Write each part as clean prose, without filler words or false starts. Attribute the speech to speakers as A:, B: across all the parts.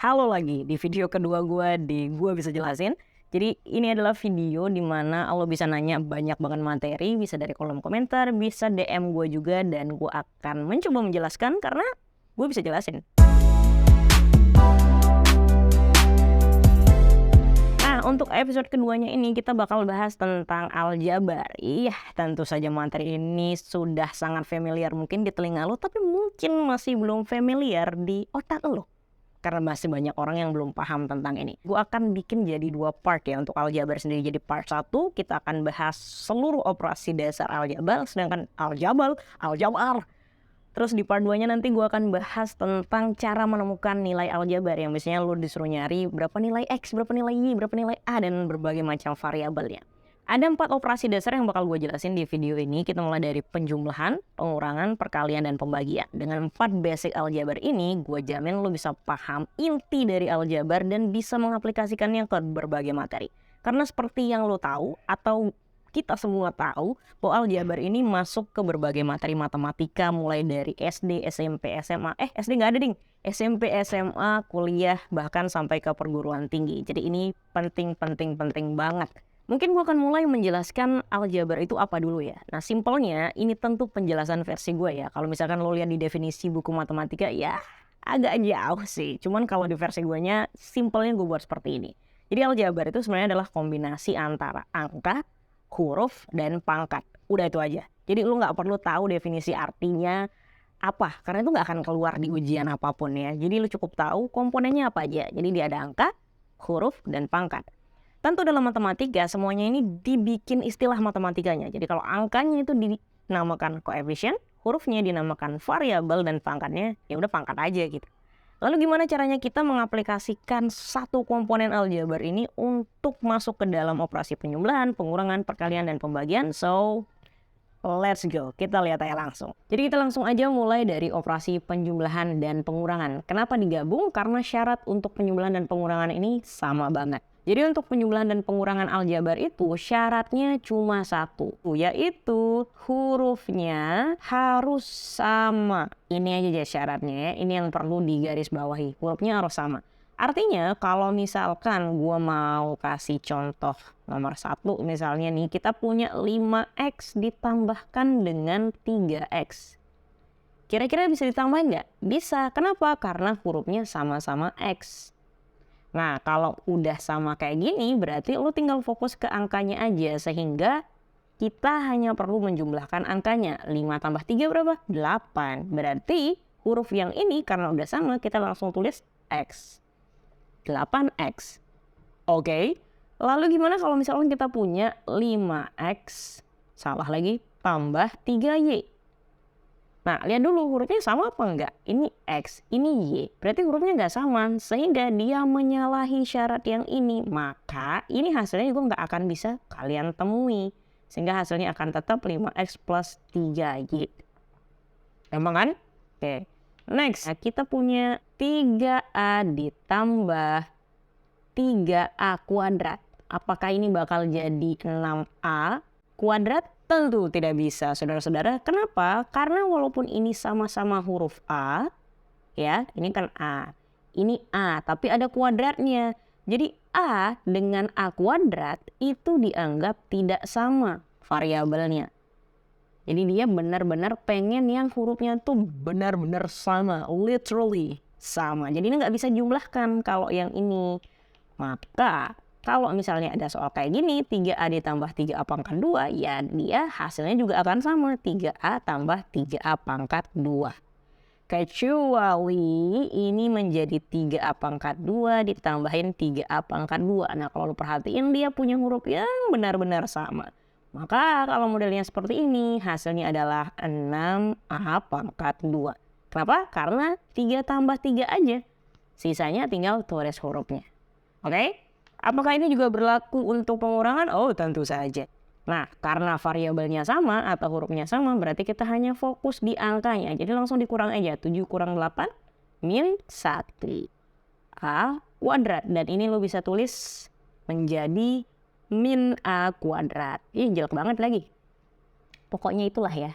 A: Halo lagi, di video kedua gue di Gua Bisa Jelasin. Jadi ini adalah video di mana lo bisa nanya banyak banget materi, bisa dari kolom komentar, bisa DM gue juga, dan gue akan mencoba menjelaskan karena gue bisa jelasin. Nah, untuk episode keduanya ini kita bakal bahas tentang aljabar. Iya, tentu saja materi ini sudah sangat familiar mungkin di telinga lo, tapi mungkin masih belum familiar di otak lo. Karena masih banyak orang yang belum paham tentang ini. Gue akan bikin jadi 2 part ya untuk aljabar sendiri. Jadi part 1 kita akan bahas seluruh operasi dasar aljabar, sedangkan aljabar. Terus di part 2-nya nanti gue akan bahas tentang cara menemukan nilai aljabar yang biasanya lo disuruh nyari berapa nilai X, berapa nilai Y, berapa nilai A, dan berbagai macam variabelnya. Ada 4 operasi dasar yang bakal gue jelasin di video ini. Kita mulai dari penjumlahan, pengurangan, perkalian, dan pembagian. Dengan 4 basic aljabar ini, gue jamin lo bisa paham inti dari aljabar dan bisa mengaplikasikannya ke berbagai materi. Karena seperti yang lo tahu atau kita semua tahu bahwa aljabar ini masuk ke berbagai materi matematika mulai dari SD, SMP, SMA. SD nggak ada ding. SMP, SMA, kuliah, bahkan sampai ke perguruan tinggi. Jadi ini penting banget. Mungkin gue akan mulai menjelaskan aljabar itu apa dulu ya. Nah, simpelnya ini tentu penjelasan versi gue ya. Kalau misalkan lo lihat di definisi buku matematika ya agak jauh sih. Cuman kalau di versi gue nya simpelnya gue buat seperti ini. Jadi aljabar itu sebenarnya adalah kombinasi antara angka, huruf, dan pangkat. Udah itu aja. Jadi lo nggak perlu tahu definisi artinya apa. Karena itu nggak akan keluar di ujian apapun ya. Jadi lo cukup tahu komponennya apa aja. Jadi dia ada angka, huruf, dan pangkat. Tentu dalam matematika semuanya ini dibikin istilah matematikanya. Jadi kalau angkanya itu dinamakan koefisien, hurufnya dinamakan variabel, dan pangkatnya ya udah pangkat aja gitu. Lalu gimana caranya kita mengaplikasikan satu komponen aljabar ini untuk masuk ke dalam operasi penjumlahan, pengurangan, perkalian, dan pembagian? So, let's go. Kita lihat aja langsung. Jadi kita langsung aja mulai dari operasi penjumlahan dan pengurangan. Kenapa digabung? Karena syarat untuk penjumlahan dan pengurangan ini sama banget. Jadi untuk penjumlahan dan pengurangan aljabar itu syaratnya cuma satu, yaitu hurufnya harus sama. Ini aja ya syaratnya ya, ini yang perlu digarisbawahi, hurufnya harus sama. Artinya kalau misalkan gua mau kasih contoh nomor 1 misalnya nih, kita punya 5x ditambahkan dengan 3x. Kira-kira bisa ditambahin nggak? Bisa. Kenapa? Karena hurufnya sama-sama x. Nah, kalau udah sama kayak gini, berarti lo tinggal fokus ke angkanya aja, sehingga kita hanya perlu menjumlahkan angkanya. 5 tambah 3 berapa? 8. Berarti huruf yang ini karena udah sama, kita langsung tulis X. 8X. Oke. Lalu gimana kalau misalnya kita punya 5X, salah lagi, tambah 3Y. Nah, lihat dulu hurufnya sama apa enggak? Ini X, ini Y. Berarti hurufnya enggak sama, sehingga dia menyalahi syarat yang ini. Maka ini hasilnya juga enggak akan bisa kalian temui. Sehingga hasilnya akan tetap 5X plus 3Y. Gampang kan? Oke. Next, nah, kita punya 3A ditambah 3A kuadrat. Apakah ini bakal jadi 6A kuadrat? Tentu tidak bisa, saudara-saudara. Kenapa? Karena walaupun ini sama-sama huruf A, ya, ini kan A. Ini A, tapi ada kuadratnya. Jadi A dengan A kuadrat itu dianggap tidak sama variabelnya. Jadi dia benar-benar pengen yang hurufnya tuh benar-benar sama, literally sama. Jadi ini nggak bisa jumlahkan kalau yang ini. Maka kalau misalnya ada soal kayak gini, 3A ditambah 3A pangkat 2, ya dia hasilnya juga akan sama, 3A tambah 3A pangkat 2. Kecuali ini menjadi 3A pangkat 2 ditambahin 3A pangkat 2. Nah, kalau lu perhatiin dia punya huruf yang benar-benar sama. Maka kalau modelnya seperti ini, hasilnya adalah 6A pangkat 2. Kenapa? Karena 3 tambah 3 aja. Sisanya tinggal tulis hurufnya. Oke? Apakah ini juga berlaku untuk pengurangan? Oh, tentu saja. Nah, karena variabelnya sama atau hurufnya sama, berarti kita hanya fokus di angkanya. Jadi langsung dikurang aja. 7 kurang 8, min 1. A kuadrat. Dan ini lo bisa tulis menjadi min A kuadrat. Ih, jelek banget lagi. Pokoknya itulah ya.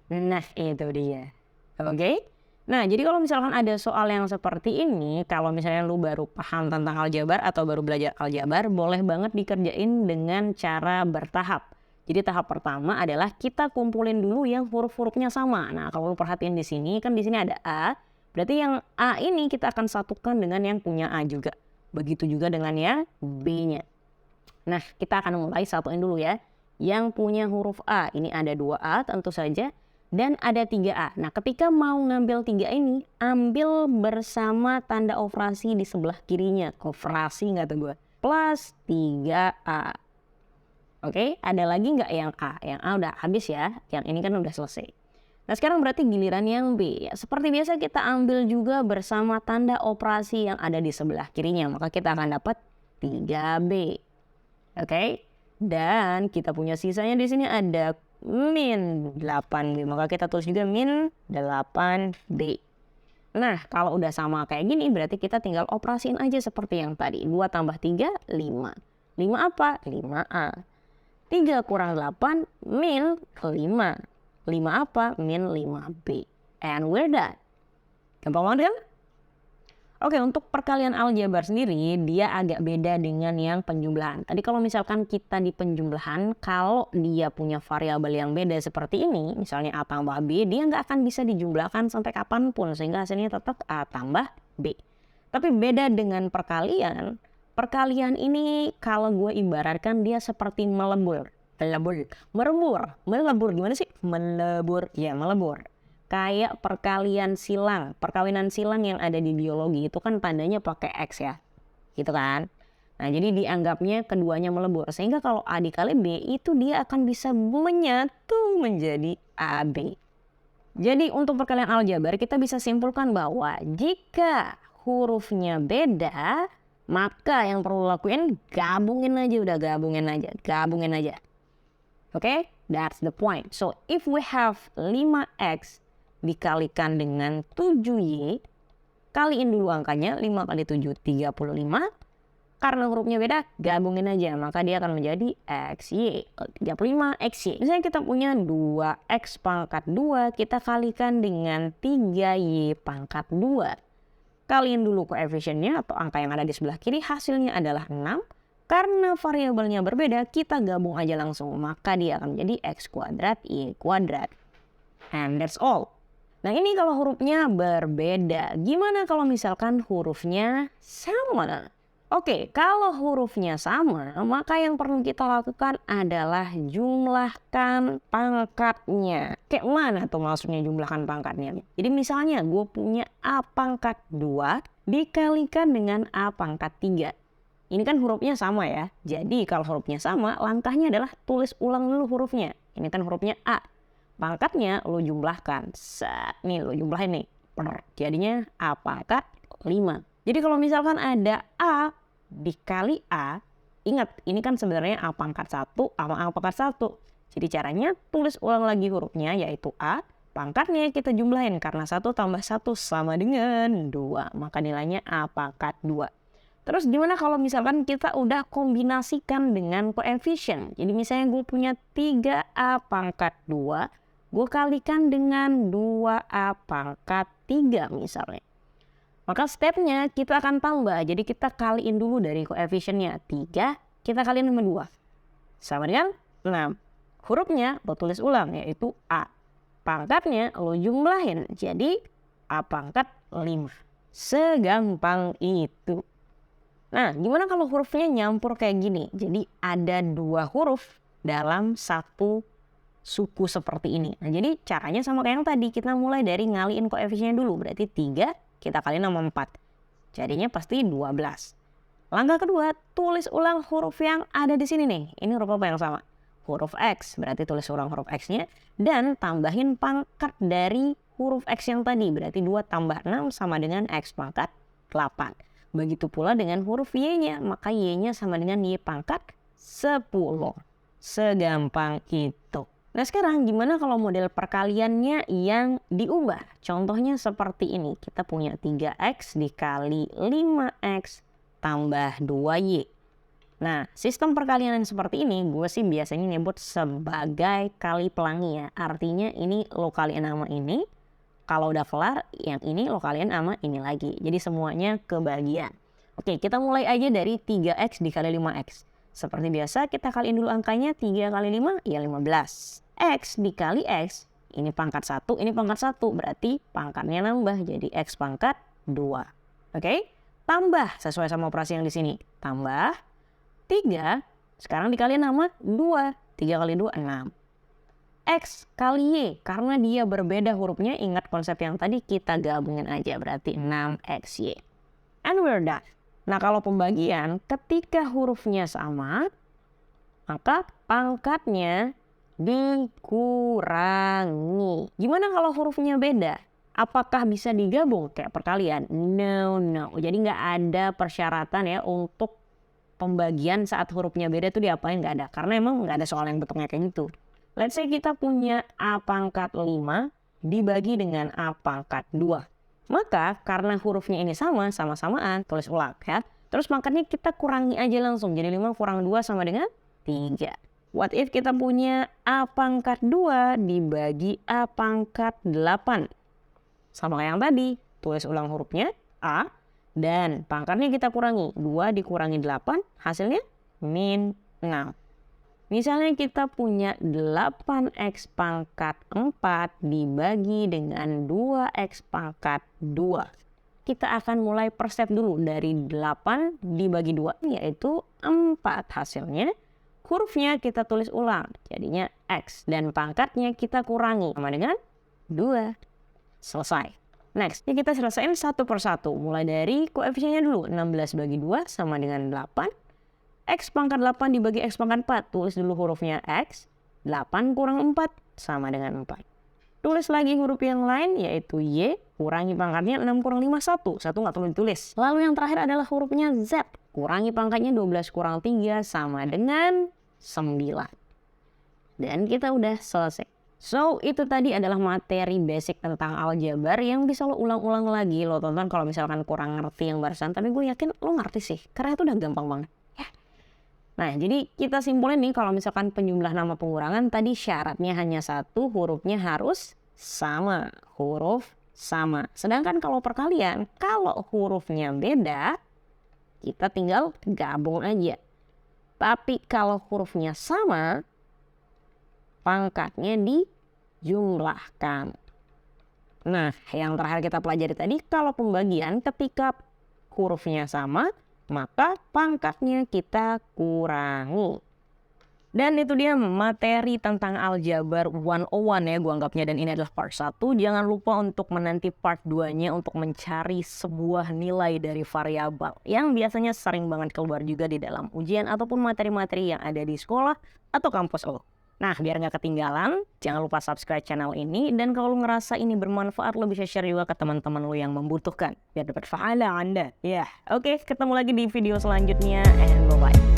A: Nah, itu dia. Oke? Nah, jadi kalau misalkan ada soal yang seperti ini, kalau misalnya lu baru paham tentang aljabar atau baru belajar aljabar, boleh banget dikerjain dengan cara bertahap. Jadi tahap pertama adalah kita kumpulin dulu yang huruf-hurufnya sama. Nah, kalau lu perhatiin di sini, kan di sini ada A, berarti yang A ini kita akan satukan dengan yang punya A juga. Begitu juga dengan yang B-nya. Nah, kita akan mulai satuin dulu ya. Yang punya huruf A, ini ada 2A tentu saja. Dan ada 3A. Nah, ketika mau ngambil 3 ini, ambil bersama tanda operasi di sebelah kirinya. Operasi nggak tuh gue? Plus 3A. Oke, ada lagi nggak yang A? Yang A udah habis ya. Yang ini kan udah selesai. Nah, sekarang berarti giliran yang B. Ya, seperti biasa kita ambil juga bersama tanda operasi yang ada di sebelah kirinya. Maka kita akan dapat 3B. Oke, dan kita punya sisanya di sini ada min 8B, maka kita tulis juga min 8B. Nah, kalau udah sama kayak gini berarti kita tinggal operasiin aja seperti yang tadi. 2 tambah 3, 5. 5 apa? 5A. 3 kurang 8, min 5. 5 apa? Min 5B. And we're done. Gampang banget kan? Oke, untuk perkalian aljabar sendiri dia agak beda dengan yang penjumlahan. Tadi kalau misalkan kita di penjumlahan, kalau dia punya variabel yang beda seperti ini, misalnya A tambah B, dia nggak akan bisa dijumlahkan sampai kapanpun, sehingga hasilnya tetap A tambah B. Tapi beda dengan perkalian, perkalian ini kalau gue ibaratkan dia seperti melebur. Melebur, gimana sih? Melebur, ya melebur. Kayak perkalian silang, perkawinan silang yang ada di biologi itu kan tandanya pakai X ya, gitu kan. Nah, jadi dianggapnya keduanya melebur, sehingga kalau A dikali B itu dia akan bisa menyatu menjadi AB. Jadi untuk perkalian aljabar kita bisa simpulkan bahwa jika hurufnya beda, maka yang perlu lakuin gabungin aja, udah gabungin aja. Oke, that's the point. So if we have 5X dikalikan dengan 7Y, kaliin dulu angkanya, 5 kali 7, 35. Karena hurufnya beda, gabungin aja, maka dia akan menjadi XY, 35 XY. Misalnya kita punya 2X pangkat 2, kita kalikan dengan 3Y pangkat 2. Kaliin dulu koefisiennya atau angka yang ada di sebelah kiri, hasilnya adalah 6. Karena variabelnya berbeda, kita gabung aja langsung, maka dia akan menjadi X kuadrat Y kuadrat. And that's all. Nah, ini kalau hurufnya berbeda. Gimana kalau misalkan hurufnya sama? Oke, kalau hurufnya sama, maka yang perlu kita lakukan adalah jumlahkan pangkatnya. Kayak mana tuh maksudnya jumlahkan pangkatnya? Jadi misalnya gue punya A pangkat 2 dikalikan dengan A pangkat 3. Ini kan hurufnya sama ya. Jadi kalau hurufnya sama, langkahnya adalah tulis ulang dulu hurufnya. Ini kan hurufnya A. Pangkatnya lo jumlahkan. Nih lo jumlahin nih. Jadinya A pangkat 5. Jadi kalau misalkan ada A dikali A, ingat ini kan sebenarnya A pangkat 1 sama A pangkat 1. Jadi caranya tulis ulang lagi hurufnya yaitu A. Pangkatnya kita jumlahin karena 1 tambah 1 sama dengan 2. Maka nilainya A pangkat 2. Terus gimana kalau misalkan kita udah kombinasikan dengan koefisien. Jadi misalnya gue punya 3A pangkat 2. Gue kalikan dengan 2A pangkat 3 misalnya. Maka stepnya kita akan tambah. Jadi kita kaliin dulu dari koefisiennya 3. Kita kaliin sama 2. Sama dengan 6. Hurufnya lo tulis ulang yaitu A. Pangkatnya lo jumlahin. Jadi A pangkat 5. Segampang itu. Nah, gimana kalau hurufnya nyampur kayak gini? Jadi ada 2 huruf dalam satu suku seperti ini. Nah, jadi caranya sama kayak yang tadi. Kita mulai dari ngaliin koefisiennya dulu. Berarti 3 kita kaliin sama 4. Jadinya pasti 12. Langkah kedua, tulis ulang huruf yang ada di sini nih. Ini huruf apa yang sama? Huruf X. Berarti tulis ulang huruf X-nya. Dan tambahin pangkat dari huruf X yang tadi. Berarti 2 tambah 6 sama dengan X pangkat 8. Begitu pula dengan huruf Y-nya. Maka Y-nya sama dengan Y pangkat 10. Segampang itu. Nah, sekarang gimana kalau model perkaliannya yang diubah? Contohnya seperti ini. Kita punya 3X dikali 5X tambah 2Y. Nah, sistem perkalian yang seperti ini gue sih biasanya nyebut sebagai kali pelangi ya. Artinya ini lo kaliin sama ini, Kalau udah kelar, yang ini lo kaliin sama ini lagi. Jadi semuanya kebagian. Oke, kita mulai aja dari 3x dikali 5x. Seperti biasa, kita kaliin dulu angkanya. 3 kali 5, ya 15. X dikali X, ini pangkat 1, ini pangkat 1. Berarti pangkatnya nambah, jadi X pangkat 2. Oke, tambah sesuai sama operasi yang di sini. Tambah 3, sekarang dikaliin sama 2. 3 kali 2, 6. X kali Y, karena dia berbeda hurufnya, ingat konsep yang tadi, kita gabungin aja, berarti 6XY. And we're done. Nah, kalau pembagian, ketika hurufnya sama, maka pangkatnya dikurangi. Gimana kalau hurufnya beda? Apakah bisa digabung kayak perkalian? No. Jadi nggak ada persyaratan ya untuk pembagian saat hurufnya beda tuh diapain, nggak ada. Karena emang nggak ada soal yang bentuknya kayak gitu. Let's say kita punya A pangkat 5 dibagi dengan A pangkat 2. Maka karena hurufnya ini sama-samaan, tulis ulang ya. Terus pangkatnya kita kurangi aja langsung. Jadi 5 kurang 2 sama dengan 3. What if kita punya A pangkat 2 dibagi A pangkat 8. Sama kayak yang tadi, tulis ulang hurufnya A dan pangkatnya kita kurangi. 2 dikurangi 8 hasilnya min 6. Misalnya kita punya 8x pangkat 4 dibagi dengan 2x pangkat 2. Kita akan mulai per step dulu dari 8 dibagi 2 yaitu 4 hasilnya. Hurufnya kita tulis ulang jadinya x dan pangkatnya kita kurangi sama dengan 2. Selesai. Next, ini kita selesaiin satu per satu. Mulai dari koefisiennya dulu. 16 bagi 2 sama dengan 8. X pangkat 8 dibagi X pangkat 4. Tulis dulu hurufnya X. 8 kurang 4 sama dengan 4. Tulis lagi huruf yang lain yaitu Y. Kurangi pangkatnya 6 kurang 5, 1. 1 nggak perlu ditulis. Lalu yang terakhir adalah hurufnya Z. Kurangi pangkatnya 12 kurang 3 sama dengan 9. Dan kita udah selesai. So, itu tadi adalah materi basic tentang aljabar yang bisa lo ulang-ulang lagi. Lo tonton kalau misalkan kurang ngerti yang barusan. Tapi gue yakin lo ngerti sih. Karena itu udah gampang banget. Nah, jadi kita simpulin nih kalau misalkan penjumlah nama pengurangan tadi syaratnya hanya satu, hurufnya harus sama. Huruf sama. Sedangkan kalau perkalian, kalau hurufnya beda, kita tinggal gabung aja. Tapi kalau hurufnya sama, pangkatnya dijumlahkan. Nah, yang terakhir kita pelajari tadi, kalau pembagian ketika hurufnya sama, maka pangkatnya kita kurangi. Dan itu dia materi tentang aljabar 101 ya gua anggapnya, dan ini adalah part 1. Jangan lupa untuk menanti part 2-nya untuk mencari sebuah nilai dari variabel yang biasanya sering banget keluar juga di dalam ujian ataupun materi-materi yang ada di sekolah atau kampus lo. Nah, biar nggak ketinggalan, jangan lupa subscribe channel ini. Dan kalau lo ngerasa ini bermanfaat, lo bisa share juga ke teman-teman lo yang membutuhkan. Biar dapat pahala Anda. Ya, oke, ketemu lagi di video selanjutnya. And bye-bye.